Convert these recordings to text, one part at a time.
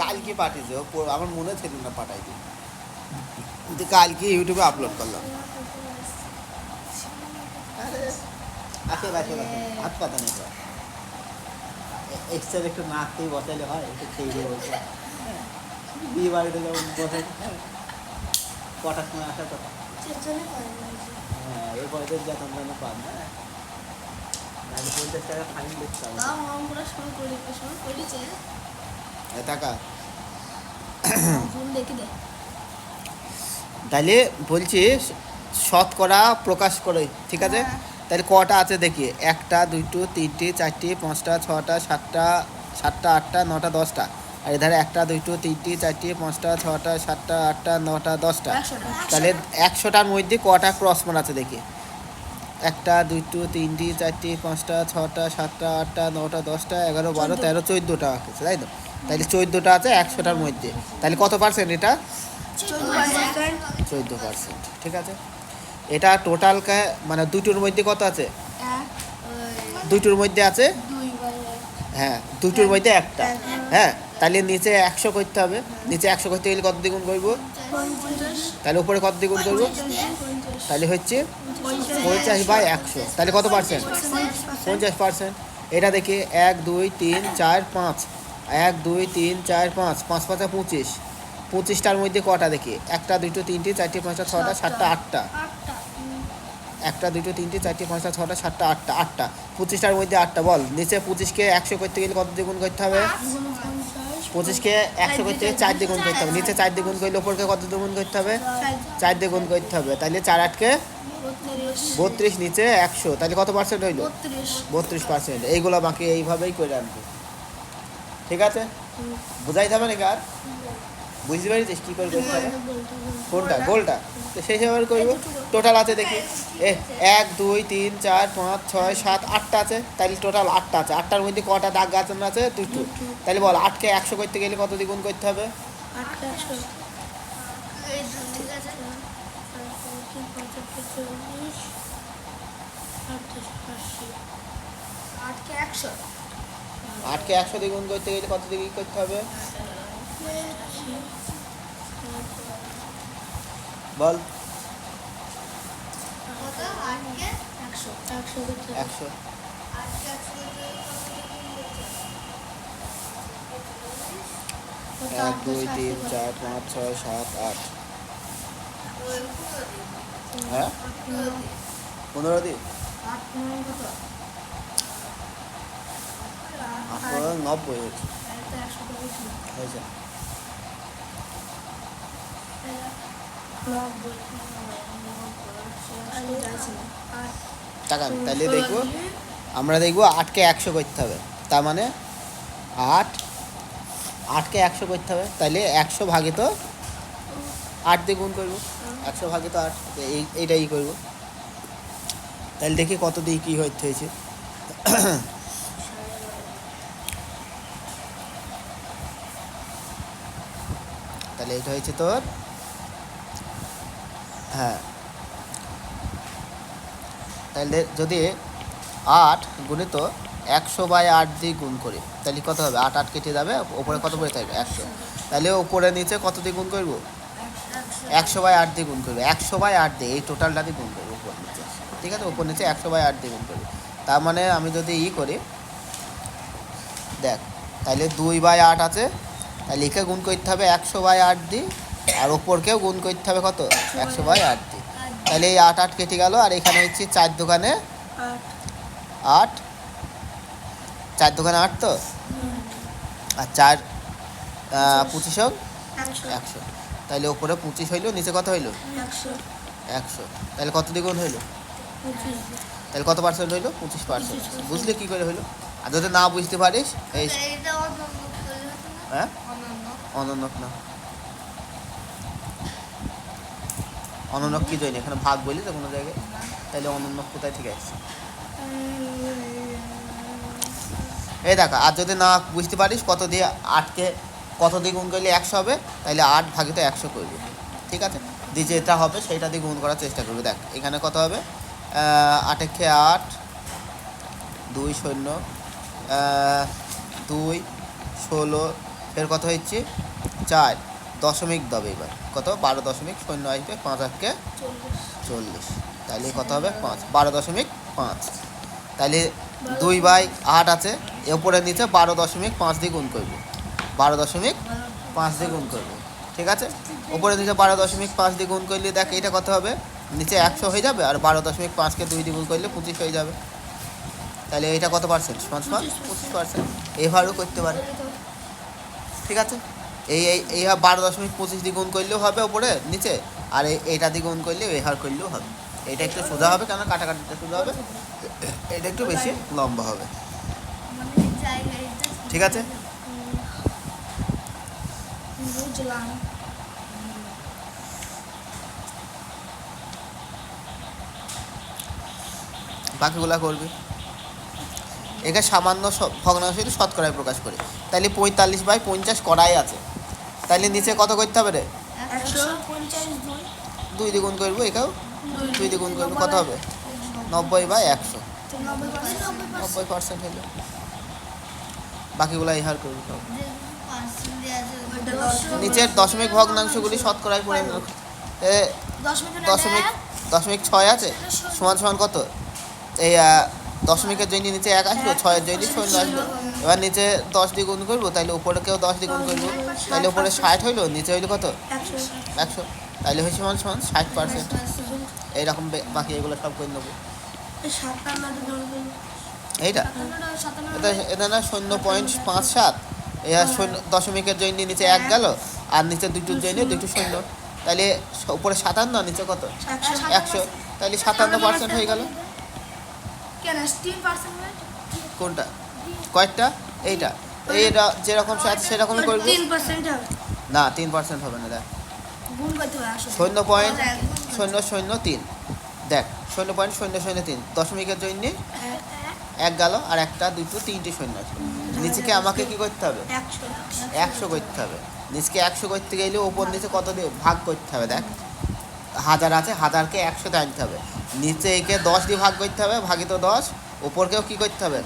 কালকে পাঠিয়েছে আমার মনে ছিল না পাঠাইতে, কিন্তু কালকে ইউটিউবে আপলোড করলাম। আরে আসলে আসলে হাত পাতা নেই তো, এক্সট্রা একটু নাক খেয়ে বসাইলে হয়, একটু খেয়ে দিয়ে বলছে বিয়ে বাড়িতে যেমন বসে কটার সময় আসার কথা। হ্যাঁ এই বয়সের যখন যেন পান না, 50 টাকা ফাইন দিতে হবে। টাকা তাহলে বলছি শতকরা প্রকাশ করে, ঠিক আছে? তাহলে কটা আছে দেখি, 1টা 2টো 3টে 4টে 5টা 6টা 7টা 7টা 8টা 9টা 10টা, আর এধারে 1টা 2টো 3টে 4টে 5টা 6টা 7টা 8টা 9টা 10টা। তাহলে 100টার মধ্যে কটা ক্রসমান আছে দেখি, 1টা 2টো 3টে 4টে 5টা 6টা 7টা 8টা 9টা 10টা 11 12 13 14টা আছে, তাই তো? তাহলে 14টা আছে 100টার মধ্যে। তাহলে কত পার্সেন্ট এটা? 14%, ঠিক আছে? এটা টোটাল মানে দুটোর মধ্যে কত আছে? দুটোর মধ্যে আছে, হ্যাঁ দুটোর মধ্যে একটা, হ্যাঁ। তাহলে নিচে 100 করতে হবে, নিচে 100 করতে গেলে কত দ্বিগুণ করবো? তাহলে উপরে কত দ্বিগুণ করবো? তাহলে হচ্ছে 50/100, তাহলে কত পার্সেন্ট? 50%। এটা দেখি 1 2 3 4 5, 1 2 3 4 5, 5 5 25, 25টার মধ্যে কটা দেখি, 1টা 2টো 3টে 4টে 5টা 6টা 7টা 8টা, 1টা 2টো 3টে 4টে 5টা 6টা 7টা 8টা 8টা, 25টার মধ্যে 8টা। বল নিচে 25কে 100 করতে গেলে কত দ্বিগুণ করতে হবে? 25কে 100 করতে গেলে 4 দ্বিগুণ করতে হবে, নিচে 4 দ্বিগুণ করলে ওপরকে কত দ্বিগুণ করতে হবে? 4 দ্বিগুণ করতে হবে। তাহলে 4 8কে 32, নিচে 100, তাহলে কত পার্সেন্ট হইল? 32%। এইগুলো বাকি এইভাবেই করে আনবো, ঠিক আছে? বুঝাইতে হবে নাকি আর? বুঝতে পারিস কী করে করতে হবে? কোনটা? গোলটা? তো সেই হিসাবে করব। টোটাল আছে দেখি 1 2 3 4 5 6 7 8টা আছে, তাহলে টোটাল 8টা আছে। 8টার মধ্যে কটা দাগ গাছানো আছে? দুটো। তাহলে বল 8কে 100 করতে গেলে কত দ্বিগুণ করতে হবে? আটকে 100 দ্বিগুণ করতে গেলে কত দ্বিগুণ করতে হবে? বল 100। 1 2 3 4 5 6 7 8, হ্যাঁ 15 দিন 90 হয়েছে, হয়েছে। টাকা তাহলে দেখবো, আমরা দেখবো 8কে 100 করতে হবে, তার মানে 8কে 100 করতে হবে, তাহলে 100 ভাগে তো 8 দিয়ে গুণ করবো, 100 ভাগে তো 8, এইটাই করবো। তাহলে দেখি কত দিয়ে কী হয়েছে। তাহলে এটা হয়েছে তোর, হ্যাঁ তাহলে যদি 8 গুণিত 100/8 দিয়ে গুণ করি, তাহলে কত হবে? 8 8 কেটে যাবে, ওপরে কত পড়ে থাকবে? 100। তাহলে ওপরে নিচে কত দিয়ে গুণ করবো? 100/8 দিয়ে গুণ করবে, 100/8 দিয়ে এই টোটালটা দিয়ে গুণ করবো উপর নিচে, ঠিক আছে? উপর নিচে 100/8 দিয়ে গুণ করবো। তার মানে আমি যদি করি দেখ, তাহলে 2/8 আছে, তাহলে লিখে গুণ করতে হবে 100/8 দিয়ে, আর ওপরকেও গুণ করতে হবে কত? 100/8 দিয়ে। তাহলে এই 8 8 কেটে গেল, আর এখানে হচ্ছে 4 দোকানে 8, 4 দোকানে 8 তো, আর 4 25 100, তাহলে ওপরে 25 হইলো, নিচে কত হইলো? 100। তাহলে কত দ্বিগুণ হইলো? তাহলে কত পার্সেন্ট হইলো? 25%। বুঝলি কী করে হইলো? আর যদি না বুঝতে পারিস এই, হ্যাঁ অনন্যক না, অনন্যক কি জন্য এখানে ভাগ বলি তো কোনো জায়গায়, তাহলে অনন্যক কোথায় থেকে আসছে? এই দেখা। আর যদি না বুঝতে পারিস কত দিয়ে 8কে কত দিয়ে গুণ করলে 100 হবে, তাহলে 8 ভাগে তো 100 করবি, ঠিক আছে? দিয়ে যেটা হবে সেইটা দিয়ে গুণ করার চেষ্টা করবি। দেখ এখানে কত হবে, 8 একে 8, 2 শূন্য 2 16 ফের কত হচ্ছে 4 দশমিক দেবে এবার কত 12.0 আসবে 5 আটকে 40 তাহলে কত হবে 5 12.5 তাহলে 2/8 আছে এরপরে নিচে 12.5 দিয়ে গুণ করবো 12.5 দিয়ে গুণ করবো ঠিক আছে উপরে নিচে 12.5 দিয়ে গুণ করলে দেখ এটা কত হবে নিচে 100 হয়ে যাবে আর 12.5কে 2 দিয়ে গুণ করলে 25 হয়ে যাবে তাহলে এটা কত পার্সেন্ট সমান 25% এভাবেও করতে পারে ঠিক আছে এই 12.25 দিয়ে গুণ করলেও হবে উপরে নিচে আর এইটা দিয়ে গুণ করলেও এই হার করলেও হবে এটা একটু সোজা হবে কেন কাটাকাটিটা সোজা হবে এটা একটু বেশি লম্বা হবে ঠিক আছে বাকিগুলা করবি একে সামান্য ভগ্নাংশ শতকরায় প্রকাশ করি তাহলে 45/50 করাই আছে তাহলে নিচে কত করতে হবে রে 2 দিয়ে গুণ করবো এটাও 2 দিয়ে গুণ করবো কত হবে 90/100 90% হলো বাকিগুলো এই হার করবি নিচের দশমিক ভগ্নাংশগুলি শতকরায় পড়ে দশমিক 6 আছে সমান সমান কত এই দশমিকের জন্য নিচে 1 আসলো 6-এর জন্য 0 আসলো এবার নিচে 10 দিয়ে গুণ করবো তাহলে উপরেকেও 10 দিয়ে গুণ করবো তাহলে উপরে 60 হইলো নিচে হইলো কত 100 তাহলে হয়েছে সমান 60% এইরকম বাকি এগুলো সব করে নেবো এইটা এটা না 0.57 দশমিকের জন্য নিচে 1 গেল আর নিচে দুটোর জন্য দুটো 0 তাহলে উপরে 57 নিচে কত 100 তাহলে 57% হয়ে গেল কোনটা কয়েকটা এইটা এইটা যেরকম আছে সেরকমই করবো না 3% হবে না দেখ 0.003 দেখ 0.003 দশমিকের জন্য 1 গেল আর একটা দুটো 3টে 0 আছে নিচেকে আমাকে কি করতে হবে 100 করতে হবে নিচকে 100 করতে গেলে ওপর নিচে কত দিয়ে ভাগ করতে হবে দেখ 1000 আছে 1000কে 100 তে আনতে হবে নিচে একে 10 দিয়ে ভাগ করতে হবে ভাগিত 10 উপরকেও কি করতে হবে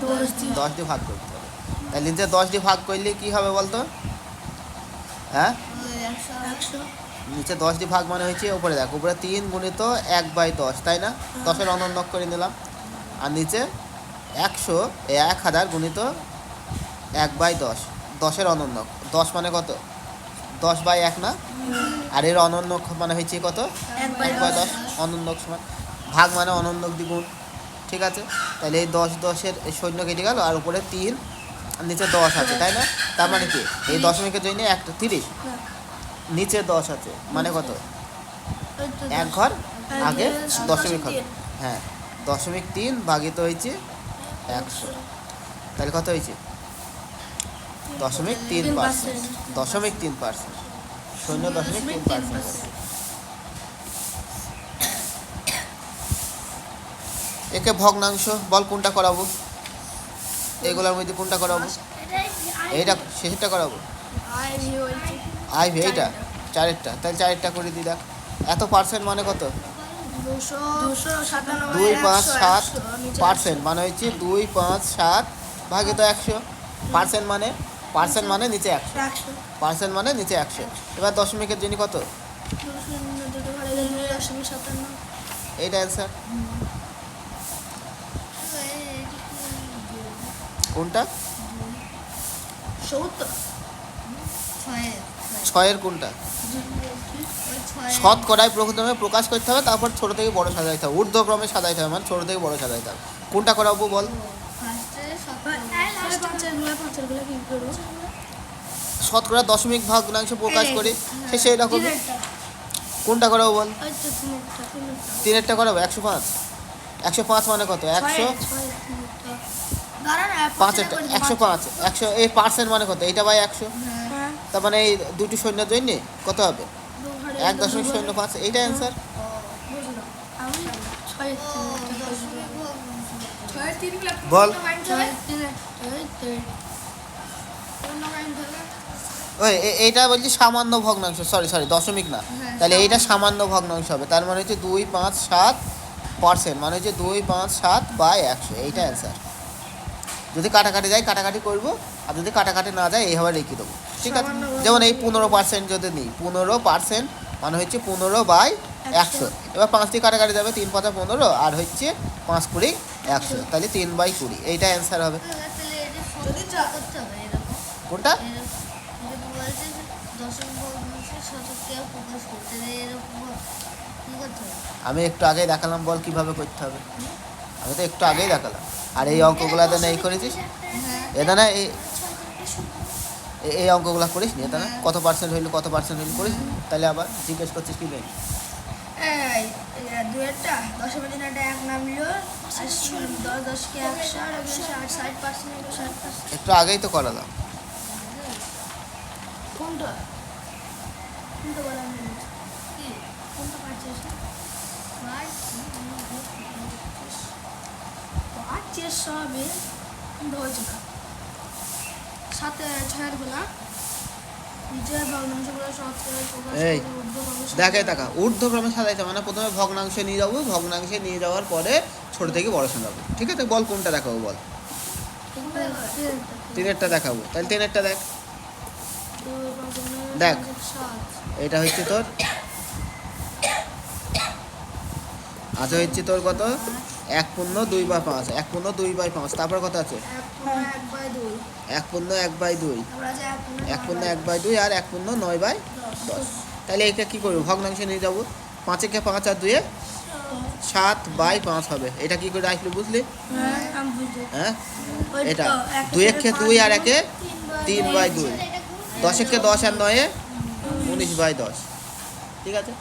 10 দিয়ে ভাগ করতে হবে তাহলে নিচে 10 দিয়ে ভাগ করলে কি হবে বলতো হ্যাঁ নিচে 10 দিয়ে ভাগ মানে হচ্ছে উপরে দেখ উপরে 3 গুণিত 1/10 তাই না 10-এর অনন্যক করে নিলাম আর নিচে 100 1000 গুণিত 1/10 10-এর অনন্যক 10 মানে কত 10/1 না আর এর অনন্যক মানে হচ্ছে কত 1/10 অনন্যক সমান ভাগ মানে অনন্যক দ্বিগুণ ঠিক আছে তাহলে এই 10-10-এর শূন্য কেটে গেল আর উপরে 3 আর নিচে 10 আছে তাই না তার মানে কি এই দশমিকের জন্য 30 নিচে 10 আছে মানে কত এক ঘর আগে দশমিক হবে হ্যাঁ 0.3 ভাগিত হয়েছে 100 তাহলে কত হয়েছে 0.3% 0.3% 0.3% একে ভগ্নাংশ বল কোনটা করাবো এগুলোর মধ্যে কোনটা করাবো এইটা শেষেরটা করাবো আইভি এইটা 4-এরটা তাহলে 4-এরটা করে দিই দেখ এত পার্সেন্ট মানে কত 257% মানে হচ্ছে 257 ভাগিত 100 পার্সেন্ট মানে নিচে 100 পার্সেন্ট মানে নিচে 100 এবার দশমিকের জন্য কত এইটা অ্যান্সার কোনটা 6-এর কোনটা শতকরায় প্রথমে প্রকাশ করতে হবে তারপর ছোট থেকে বড় সাজাইতে হবে ঊর্ধ্বক্রমে সাজাইতে হবে মানে ছোট থেকে বড় সাজাইতে হবে কোনটা করাবো বল শতকরা দশমিক ভগ্নাংশ প্রকাশ করি সেই রকম কোনটা করাবো বল 3-এরটা করাবো 105 মানে কত 105 এই পার্সেন্ট মানে কত এইটা বাই 100 তার মানে এই দুটি শূন্যের জন্য কত হবে 1.05 এইটা অ্যান্সার বল ওই এইটা বলছি সামান্য ভগ্নাংশ সরি দশমিক না তাহলে এইটা সামান্য ভগ্নাংশ হবে তার মানে হচ্ছে 257% মানে হচ্ছে 257/100 এইটা অ্যান্সার যদি কাটাকাটি যায় কাটাকাটি করবো, আর যদি কাটাকাটি না যায় এইভাবে রেখে দেবো, ঠিক আছে। যেমন এই 15% যদি নিই, 15% মানে হচ্ছে 15/100। এবার 5 দিয়ে কাটাকাটি যাবে, 3 5 15, আর হচ্ছে 5 20 100, তাহলে 3/20, এইটা অ্যান্সার হবে। কোনটা? আমি একটু আগেই দেখালাম, বল কিভাবে করতে হবে। আমি তো একটু আগেই দেখালাম। আর এই অঙ্কগুলো তো এই করেছিস, এটা না এই অঙ্কগুলো করিস নি, এটা না কত পার্সেন্ট হইলো করিস নি, তাহলে আবার জিজ্ঞেস করছিস কি নেই? একটু আগেই তো করালাম। এই দেখে টাকা ঊর্ধ্বক্রমে সাজাইতে মানে প্রথমে ভগ্নাংশে নিয়ে যাবো, ভগ্নাংশে নিয়ে যাওয়ার পরে ছোট থেকে বড় সাজাবো, ঠিক আছে। বল কোনটা দেখাবো, বল। 3-এরটা দেখাবো, তাহলে 3-এরটা দেখ। দেখ এটা হচ্ছে তোর, আচ্ছা হচ্ছে তোর কত, 1/2/5, 1/2/5, তারপর কত আছে 1/1/2, 1/1/2 আর 1/9/10। তাহলে এটা কি করবো, ভগ্নাংশে নিয়ে যাবো। 5-এ 5 আর 2-এ 7/5 হবে। এটা কি করে আসলে বুঝলি? হ্যাঁ, এটা 2-এ 2 আর 1-এ 3/2, 10-এ 10 আর 9-এ 19/10, ঠিক আছে।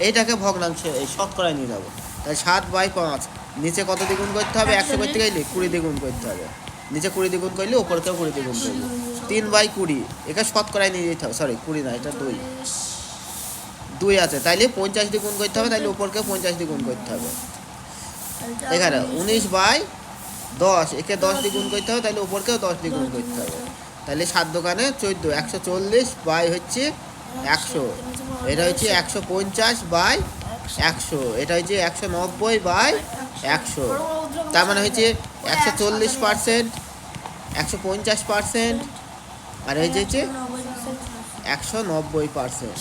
এইটাকে ভগ্নাংশে এই শতকরায় নিয়ে যাবো। তাই 7/5, নিচে কত দ্বিগুণ করতে হবে, 100 করতে গেলে 20 দ্বিগুণ করতে হবে। নিচে 20 দ্বিগুণ করলে ওপরতেও 20 দ্বিগুণ করলে 3/20, একে শতকরায় নিয়ে যেতে হবে। সরি 20 না, এটা 2 আছে, তাইলে 50 দ্বিগুণ করতে হবে, তাইলে ওপরকেও 50 দ্বিগুণ করতে হবে। এখানে 19/10, একে 10 দ্বিগুণ করতে হবে, তাইলে ওপরকেও 10 দ্বিগুণ করতে হবে। তাহলে 7 দোকানে 14, 140 বাই হচ্ছে 100, এটা হচ্ছে 150/100, এটা হচ্ছে 190/100। তার মানে হচ্ছে 140%, 150%, আর হচ্ছে 190%।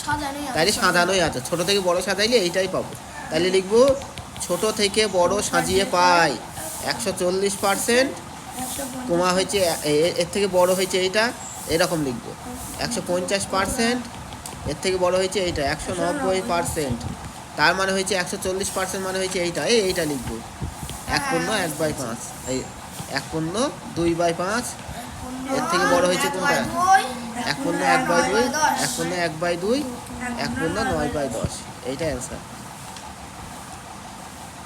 তাইলে সাজানোই আছে, ছোট থেকে বড় সাজাইলে এইটাই পাবো। তাহলে লিখবো ছোট থেকে বড় সাজিয়ে পাই 140%, কমা হয়েছে এর থেকে বড় হয়েছে এইটা, এরকম লিখবো 150%, এর থেকে বড় হয়েছে এইটা 190%। তার মানে হয়েছে 140% মানে হয়েছে এইটা লিখবো 1/1/5, এই 1/2/5, এর থেকে বড় হয়েছে কোনটা 1/1/2, 1/1/2, 1/9/10, এইটা অ্যান্সার।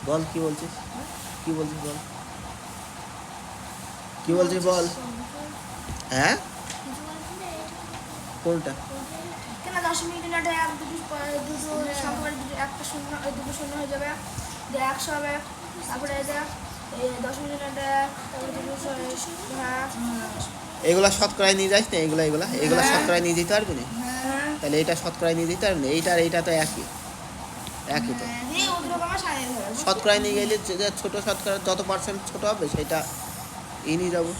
বল কি বলছিস, বল কি বলছিস বল। হ্যাঁ কোনটা? এগুলা শতকরায় নিয়ে যাস না, এগুলা শতকরায় নিয়ে যেতে পারবি না। তাহলে এইটা শতকরায় নিয়ে যেতে পারবি না, এইটা আর এইটা তো একই তো। শতকরায় নিয়ে গেলে ছোট শতকরা যত পার্সেন্ট ছোট হবে সেটা নিয়ে যাবো।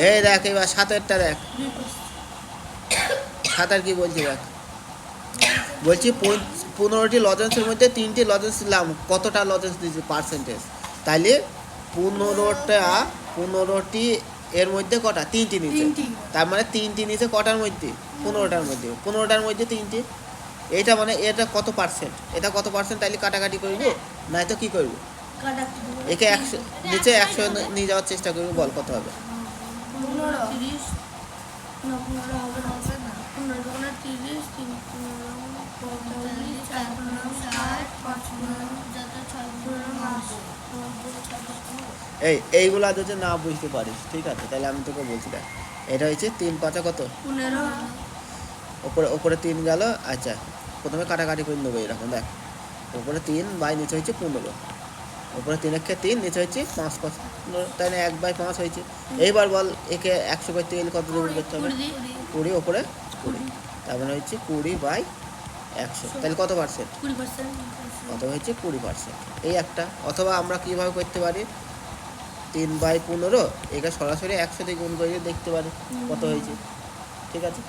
এই দেখ এবার 7-এরটা দেখ, 7 কি বলছি দেখ। বলছি 15টি লজেন্সের মধ্যে 3টি লজেন্স দিলাম, কতটা লজেন্স দিয়েছি পার্সেন্টেজ। তাইলে 15টি এর মধ্যে কটা, 3টি নিচে, তার মানে 3টি নিচে কটার মধ্যে, 15টার মধ্যে, 15টার মধ্যে 3টি, এইটা মানে এটা কত পার্সেন্ট, এটা কত পার্সেন্ট। তাইলে কাটাকাটি করবো, নাই তো কি করবো, একে 100 নিচে 100 নিয়ে যাওয়ার চেষ্টা করবো। বল কত হবে? এইগুলা যদি না বুঝতে পারিস, ঠিক আছে, তাহলে আমি তোকে বলছি দেখ, এটা হচ্ছে 3/5 কত, 15, ওপরে 3 গেল। আচ্ছা প্রথমে কাটাকাটি করে নেবো, এরকম দেখ, উপরে 3 বাই নিচে হচ্ছে 15, উপরে 3 1 3, নিচে হচ্ছে 5 15, তাই না? 1/5 হয়েছে। এইবার বল একে 100 করতে গেলে কত গুণ করতে হবে? 20 ওপরে 20, তার মানে হচ্ছে 20/100। তাহলে কত পার্সেন্ট? 20%। কত হয়েছে? 20%। এই একটা। অথবা আমরা কীভাবে করতে পারি, 3/15 একে সরাসরি 100 দিয়ে গুণ করে দেখতে পারি কত হয়েছে। ঠিক আছে,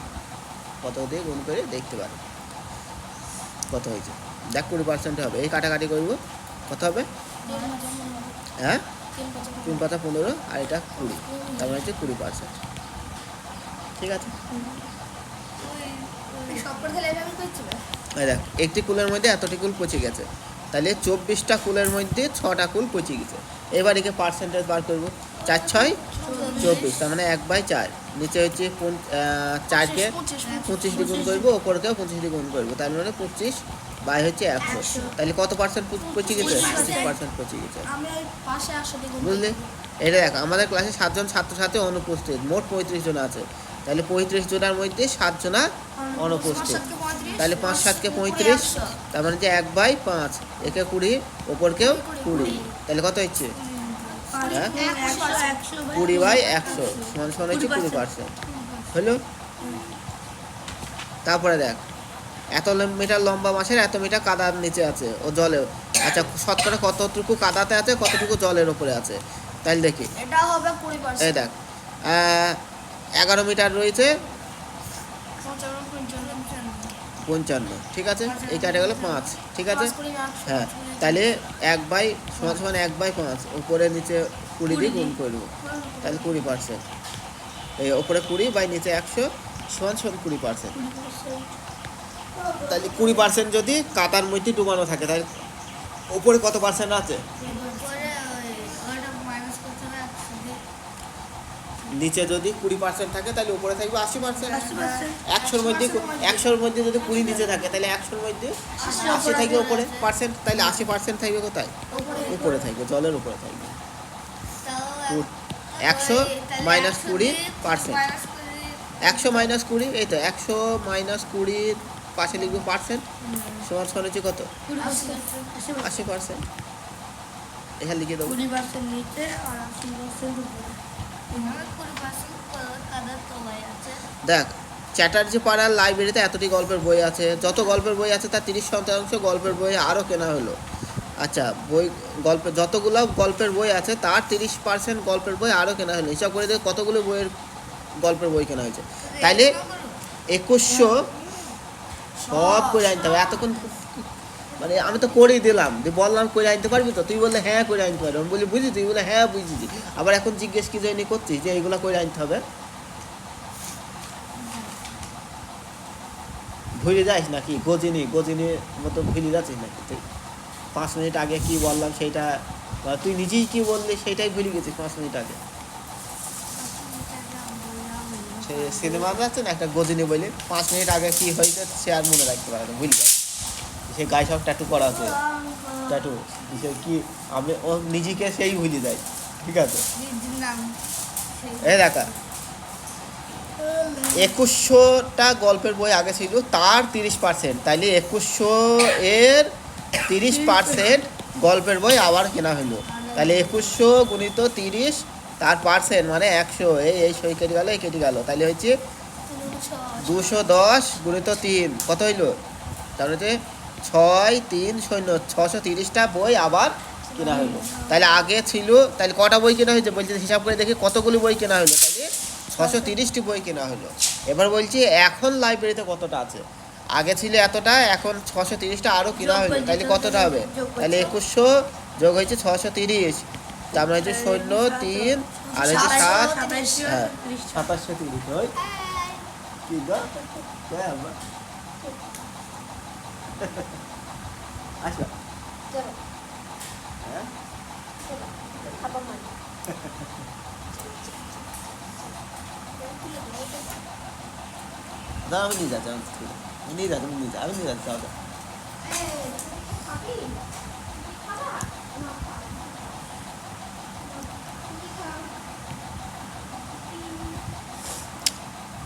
কত দিয়ে গুণ করে দেখতে পারি কত হয়েছে। দেখ 20% হবে। এই কাটাকাটি করব, কত হবে? হ্যাঁ, 3×5 = 15 আর এটা 20, তার মানে হচ্ছে 20%। ঠিক আছে, এই দেখ একটি কুলের মধ্যে এতটি কুল পচে গেছে, তাহলে 24টা কুলের মধ্যে 6টা কুল পচে গেছে। এবার একে পার্সেন্টেজ বার করবো। 4 6 24, তার মানে 1/4। নিচে হচ্ছে 4কে 25 দিয়ে গুণ করবো, ওপরকেও 25 দিয়ে গুণ করবো, তার মানে 25/100। তাহলে কত পার্সেন্ট পচে গেছে? 25% পচে গেছে। বুঝলি? এটা দেখ, আমাদের ক্লাসে 7 জন ছাত্রছাত্রী অনুপস্থিত, মোট 35 জন আছে। তাহলে 35 জনের মধ্যে 7 জনা অনুপস্থিত, তাহলে 5 7 = 35, তার মানে যে 1/5, একে 20, ওপরকেও 20, তাহলে কত হচ্ছে? হ্যাঁ, 20/100 সমান সমান হচ্ছে 20%। হলো? তারপরে দেখ, এত মিটার লম্বা মাছের এত মিটার কাদার নিচে আছে ও জলে। আচ্ছা, শতকরা কতটুকু কাদাতে আছে, কতটুকু জলের উপরে আছে? তাহলে দেখি, এটা হবে 20%। এই দেখ 11 মিটার রয়েছে 55, ঠিক আছে, এই কাটে গেল 5, ঠিক আছে। হ্যাঁ, তাহলে 1/5 উপরে নিচে 20 দিয়ে গুণ করবো, তাহলে 20%। এই ওপরে 20 বাই নিচে 100 সমান সমান 20%। তাহলে 20% যদি কাতার মধ্যে ডুবানো থাকে, তাহলে ওপরে কত পার্সেন্ট আছে? নিচে যদি 20% থাকে তাহলে উপরে থাকবে 80%। 100-র মধ্যে যদি 20 নিচে থাকে তাহলে 100-র মধ্যে 80 থাকবে উপরে পার্সেন্ট, তাহলে 80% থাকবে কোথায়? উপরে থাকবে, জলের উপরে থাকবে। 100 - 20%, 100 - 20, এই তো 100 - 20 পাশে লিখবো পার্সেন্ট, সমান সমান হচ্ছে কত? 80%। এখানে লিখে দেবো 20% নিচে আর 80% উপরে। দেখ, চ্যাটার্জি পাড়ার লাইব্রেরিতে এতটি গল্পের বই আছে। যত গল্পের বই আছে তার 30% গল্পের বই আরও কেনা হলো। আচ্ছা, যতগুলো গল্পের বই আছে তার 30% গল্পের বই আরও কেনা হলো। হিসাব করে দেখ কতগুলো গল্পের বই কেনা হয়েছে। তাইলে 2100 সব করে আনতে হবে। এতক্ষণ মানে আমি তো করেই দিলাম, বললাম করে আনতে পারবি তো? তুই বললে হ্যাঁ করে আনতে পারবি। আমি বলি বুঝি, তুই বলে হ্যাঁ বুঝেছি। আবার এখন জিজ্ঞেস কি জন্য করছিস যে এইগুলো করে আনতে হবে? ভুলে যাস নাকি? গজিনির মতো ভুলে যাচ্ছিস নাকি তুই? 5 মিনিট আগে কি বললাম সেইটা, তুই নিজেই কি বললি সেইটাই ভুলে গেছিস 5 মিনিট আগে। সে সিনেমা যাচ্ছে না একটা গজিনি বলে, 5 মিনিট আগে কি হয়েছে সে আর মনে রাখতে পারে না, ভুলে যায়। সে গায়ে সব ট্যাটু করা আছে, ট্যাটু সে কি আমি ও নিজেকে সেই ভুলে যায়। ঠিক আছে, এই দেখা 2100টা গল্পের বই আগে ছিল, তার 30%, তাইলে 2100 এর 30% গল্পের বই আবার কেনা হলো। তাহলে 2100 গুণিত 30 তার পার্সেন্ট মানে 100। এই সই কেটে গেল, এই কেটে গেল, তাহলে হচ্ছে 210 গুণিত 3 কত হইলো? তাহলে হচ্ছে 6 3 শূন্য 630টা বই আবার কেনা হলো। তাহলে আগে ছিল, তাহলে কটা বই কেনা হয়েছে বলছে, হিসাব করে দেখি কতগুলি বই কেনা হলো। তাহলে 630টি বই কেনা হলো। এবার বলছি এখন লাইব্রেরিতে কতটা আছে? আগে ছিল এতটা, এখন 630টা আরও কেনা হলো, তাহলে কতটা হবে? তাহলে 2100 যোগ হয়েছে 630, তার মানে হচ্ছে 0 3 আর হচ্ছে 7, হ্যাঁ 2730 হয়। কি গো আসো, হ্যাঁ দাও, আমি নিয়ে যাচ্ছি, আমি নিয়ে যাচ্ছি দাদা।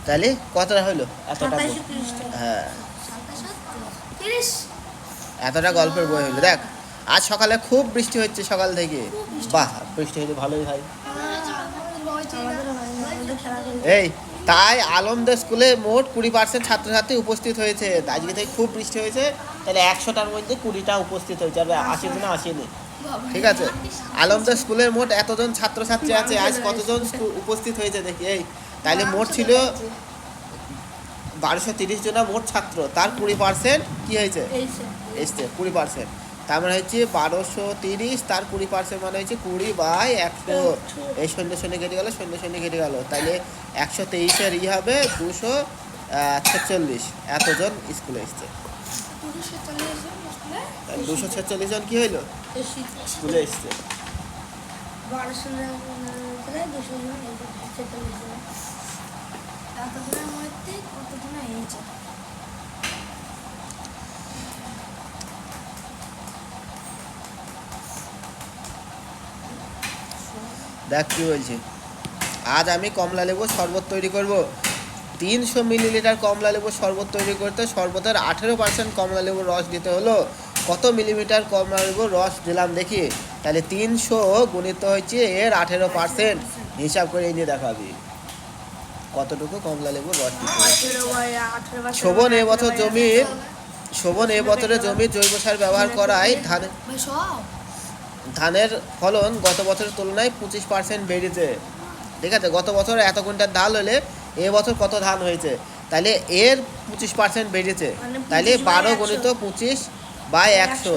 তাহলে কতটা হলো? এতটা, হ্যাঁ এতটা গল্পের বই হলো। দেখ আজ সকালে খুব বৃষ্টি হচ্ছে সকাল থেকে। বাহ, বৃষ্টি হচ্ছে ভালোই ভাই। আমাদের হয়নি, আমাদের খেলা করি। এই তাই আলমদের স্কুলে মোট 20% ছাত্রছাত্রী উপস্থিত হয়েছে। আজকে থেকে খুব বৃষ্টি হয়েছে, তাহলে 100টার মধ্যে 20টা উপস্থিত হয়েছে, আর 80 জন আসেনি। ঠিক আছে, আলমদের স্কুলের মোট এতজন ছাত্রছাত্রী আছে, আজ কতজন উপস্থিত হয়েছে দেখি। এই তাহলে মোট ছিল 1230 জনা মোট ছাত্র, তার 20% কি হয়েছে, এসছে 20%। তার মানে হচ্ছে 1230, তার 20% মানে হচ্ছে 20/100। এই শূন্য কেটে গেল, শূন্য কেটে গেল, তাহলে 123-এর হবে 246 এতজন স্কুলে এসছে। 246 জন কি হইলো, স্কুলে এসছে। 1200 থেকে 200 জন এসেছে। এতজনের মধ্যে কতজন এসেছে? দেখ কি বলছি, আজ আমি কমলা লেবুর শরবত তৈরি করব। 300 মিলিলিটার কমলা লেবুর শরবত তৈরি করতে শরবতের 18% কমলা লেবুর রস দিতে হলো। কত মিলিমিটার কমলা লেবুর রস দিলাম দেখি। তাহলে 300 গুণিত হচ্ছে এর 18%, হিসাব করে এনে দেখাবি কতটুকু কমলা লেবুর রস দিতে হবে। শোভন এবছরে জমির জৈব সার ব্যবহার করায় ধানের ফলন গত বছরের তুলনায় 25% বেড়েছে। ঠিক আছে, গত বছর এত কুইন্টাল ধান হলে এবছর কত ধান হয়েছে, তাহলে এর 25% বেড়েছে। তাহলে 12 গুণিত 25/100,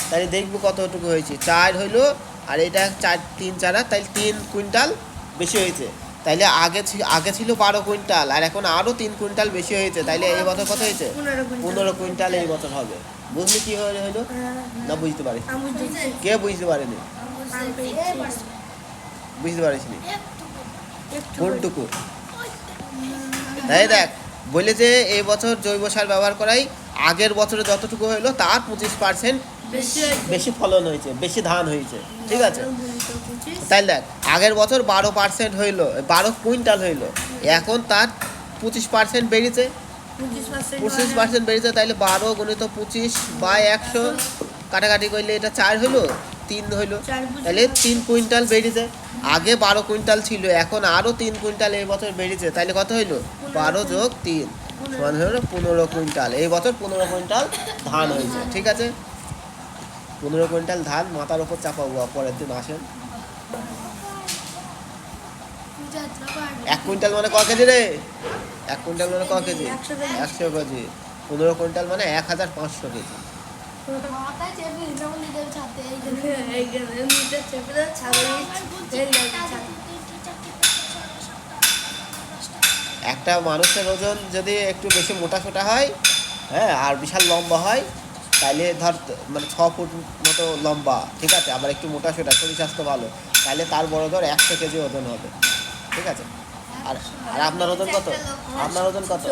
তাহলে দেখবো কতটুকু হয়েছে। 4 হইলো, আর এটা 3 তাহলে 3 কুইন্টাল বেশি হয়েছে। তাইলে আগে ছিল 12 কুইন্টাল, আর এখন আরও 3 কুইন্টাল বেশি হয়েছে। তাইলে এই বছর কত হয়েছে, 15 কুইন্টাল এই বছর হবে। বুঝলি কি হইলো না, বুঝতে পারিস? কে বুঝতে পারেনি, বুঝতে পারিস নি কোনটুকু? তাই দেখ, বলে যে এই বছর জৈব সার ব্যবহার করাই আগের বছরে যতটুকু হইলো তার 25% বেশি ফলন হয়েছে, বেশি ধান হয়েছে। ঠিক আছে, তাই দেখ আগের বছর 12% হইলো, 12 কুইন্টাল হইলো, এখন তার 25% বেড়েছে, 25% বেড়েছে। তাইলে 12 গুণিত 25/100 কাটাকাটি করলে এটা 4 হইলো, 3 হইলো, তাহলে 3 কুইন্টাল বেড়েছে। আগে 12 কুইন্টাল ছিল, এখন আরও 3 কুইন্টাল এই বছর বেড়েছে। তাইলে কত হইলো, 12 যোগ 3 সমান হলো 15 কুইন্টাল। এই বছর 15 কুইন্টাল ধান হয়েছে। ঠিক আছে, 15 কুইন্টাল ধান মাথার ওপর চাপাবো, পরের দিন আসেন। 1 কুইন্টাল মানে ক কেজি রে, 1 কুইন্টাল মানে ক কেজি, 100 কেজি। 15 কুইন্টাল মানে 1500 কেজি। একটা মানুষের ওজন যদি একটু বেশি মোটা সোটা হয়, হ্যাঁ, আর বিশাল লম্বা হয়, তাইলে ধর মানে 6 ফুট মতো লম্বা, ঠিক আছে, আবার একটু মোটা সোটা, শরীর স্বাস্থ্য ভালো, তাইলে তার বড় ধর 100 কেজি ওজন হবে। ঠিক আছে, আর আর আপনার ওজন কত, আপনার ওজন কত?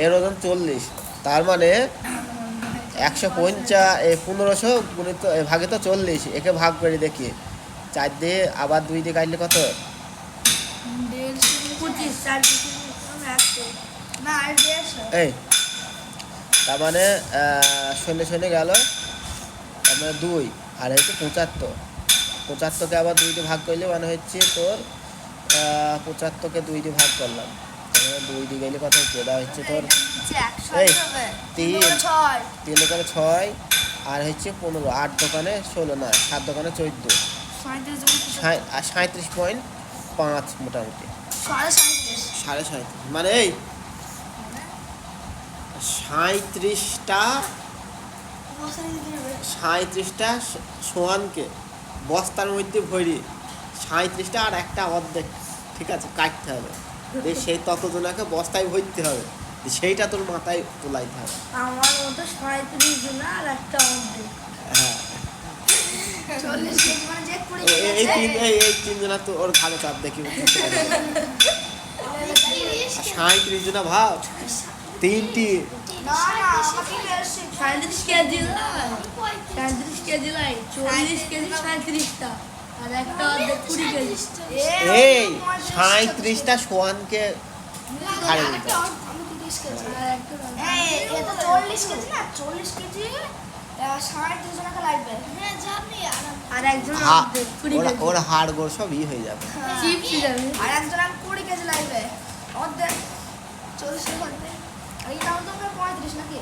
এর ওজন 40, তার মানে 1500 গুণিত ভাগে তো 40, একে ভাগ করে দেখি 4 দিয়ে, আবার 2 দিয়ে কাটলে কত, 150। এই তার মানে শূন্য গেল, তার মানে 2, আর হচ্ছে 75কে আবার 2 দিয়ে ভাগ করলে মানে হচ্ছে তোর 75কে 2 দিয়ে ভাগ করলাম, তার মানে 2 দিয়ে গেলে কত হচ্ছে, এটা হচ্ছে তোর এই 3 দোকানে 6, আর হচ্ছে 15, 8 দোকানে 16, না 7 দোকানে 14, আর 37.5 মোটামুটি 37.5, মানে এই 37টা সোয়ানকে বস্তার মধ্যে ভরি, 37টা আর একটা অর্ধেক, ঠিক আছে, কাটতে হবে, সেই ততজনাকে বস্তায় ভরতে হবে, সেইটা তোর মাথায় তোলাইতে হবে। আমার মতো 37 জন আর একটা অর্ধেক, হ্যাঁ, 40 কেজি মানে যে 20 এই 3 জনা তো ওর ঘাড়ে চাপ দেখি 37 জনা ভাব, 3টি 37 কেজি নয়, 37 কেজি নয়, 40 কেজি 37টা, আর একটা অর্ধেক 20 কেজি। এই 37টা সোয়ানকে ঘাড়ে দিতে হবে। আর একটা এটা 40 কেজি না, 40 কেজি আর একজন হা- অর্ধেক 20 ওরা- কেজি ওর হাড় গোড় সব হয়ে যাবে। চিপস যাবে আর একজন 20 কেজি লাগবে অর্ধেক 40 করবে আর এই দাম তো 35 নাকি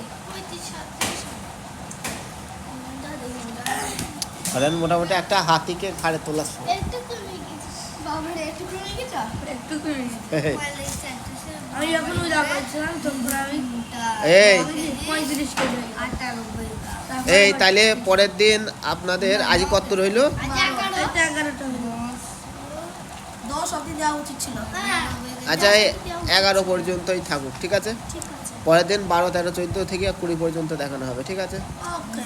ধরেন মোটামুটি একটা হাতিকে ঘাড়ে তোলা বাবারে একটু কমে গেছে একটু কমে গেছে। আমি যখন ওই লাগাচ্ছিলাম তখন আমি এই 35 কেজি এই তাহলে পরের দিন আপনাদের আজ কত রইলো? এটা 11টা হলো 10 অবধি দেওয়া উচিত ছিল আচ্ছা 11 পর্যন্তই থাকুক, ঠিক আছে? পরের দিন 12, 13, 14 থেকে 20 পর্যন্ত দেখানো হবে, ঠিক আছে? ওকে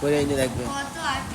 করে এনে রাখবেন। কত 8